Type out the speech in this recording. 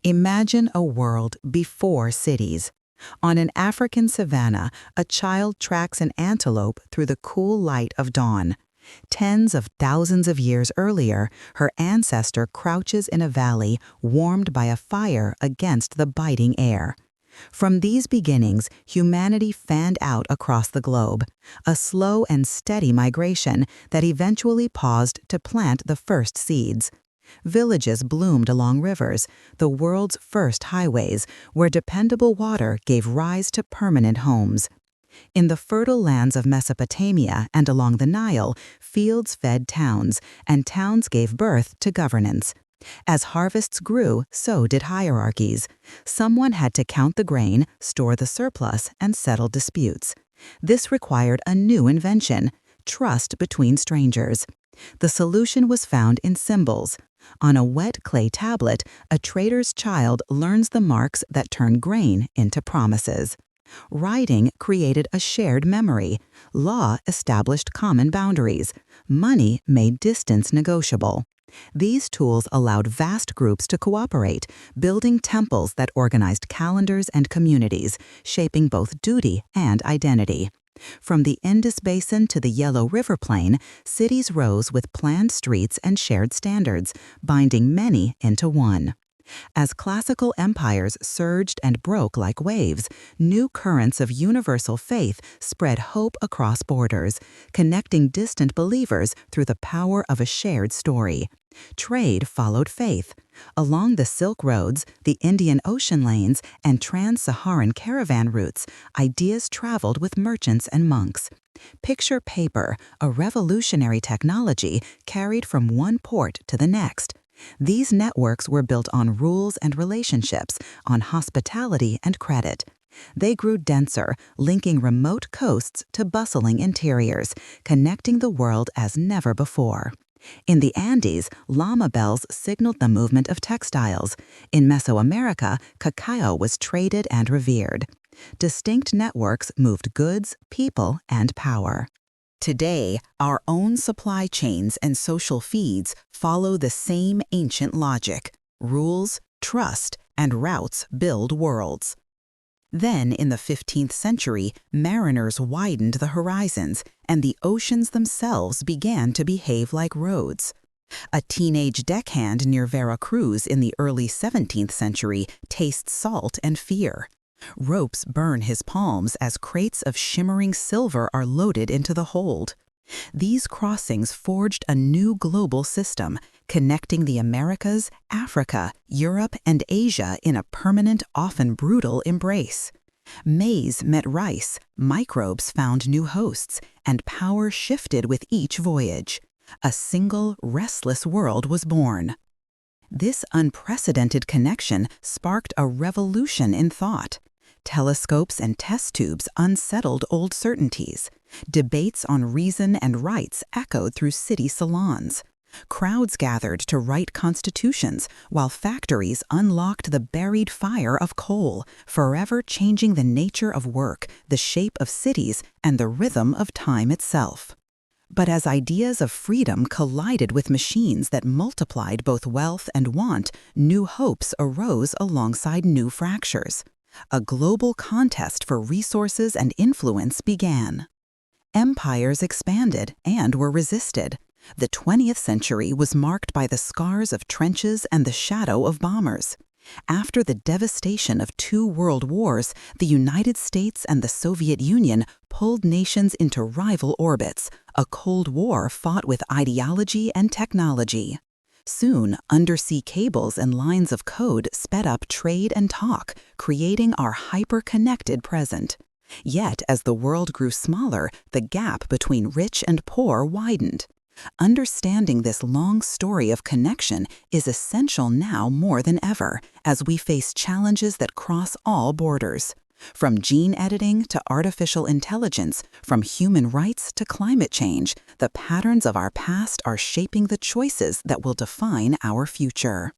Imagine a world before cities. On an African savanna, a child tracks an antelope through the cool light of dawn. Tens of thousands of years earlier, her ancestor crouches in a valley warmed by a fire against the biting air. From these beginnings, humanity fanned out across the globe, a slow and steady migration that eventually paused to plant the first seeds. Villages bloomed along rivers, the world's first highways, where dependable water gave rise to permanent homes. In the fertile lands of Mesopotamia and along the Nile, fields fed towns, and towns gave birth to governance. As harvests grew, so did hierarchies. Someone had to count the grain, store the surplus, and settle disputes. This required a new invention: trust between strangers. The solution was found in symbols. On a wet clay tablet, a trader's child learns the marks that turn grain into promises. Writing created a shared memory. Law established common boundaries. Money made distance negotiable. These tools allowed vast groups to cooperate, building temples that organized calendars and communities, shaping both duty and identity. From the Indus Basin to the Yellow River Plain, cities rose with planned streets and shared standards, binding many into one. As classical empires surged and broke like waves, new currents of universal faith spread hope across borders, connecting distant believers through the power of a shared story. Trade followed faith. Along the Silk Roads, the Indian Ocean lanes, and trans-Saharan caravan routes, ideas traveled with merchants and monks. Picture paper, a revolutionary technology carried from one port to the next. These networks were built on rules and relationships, on hospitality and credit. They grew denser, linking remote coasts to bustling interiors, connecting the world as never before. In the Andes, llama bells signaled the movement of textiles. In Mesoamerica, cacao was traded and revered. Distinct networks moved goods, people, and power. Today, our own supply chains and social feeds follow the same ancient logic. Rules, trust, and routes build worlds. Then, in the 15th century, mariners widened the horizons, and the oceans themselves began to behave like roads. A teenage deckhand near Veracruz in the early 17th century tastes salt and fear. Ropes burn his palms as crates of shimmering silver are loaded into the hold. These crossings forged a new global system, connecting the Americas, Africa, Europe, and Asia in a permanent, often brutal embrace. Maize met rice, microbes found new hosts, and power shifted with each voyage. A single, restless world was born. This unprecedented connection sparked a revolution in thought. Telescopes and test tubes unsettled old certainties. Debates on reason and rights echoed through city salons. Crowds gathered to write constitutions, while factories unlocked the buried fire of coal, forever changing the nature of work, the shape of cities, and the rhythm of time itself. But as ideas of freedom collided with machines that multiplied both wealth and want, new hopes arose alongside new fractures. A global contest for resources and influence began. Empires expanded and were resisted. The 20th century was marked by the scars of trenches and the shadow of bombers. After the devastation of 2 world wars, the United States and the Soviet Union pulled nations into rival orbits, a Cold War fought with ideology and technology. Soon, undersea cables and lines of code sped up trade and talk, creating our hyper-connected present. Yet, as the world grew smaller, the gap between rich and poor widened. Understanding this long story of connection is essential now more than ever, as we face challenges that cross all borders. From gene editing to artificial intelligence, from human rights to climate change, the patterns of our past are shaping the choices that will define our future.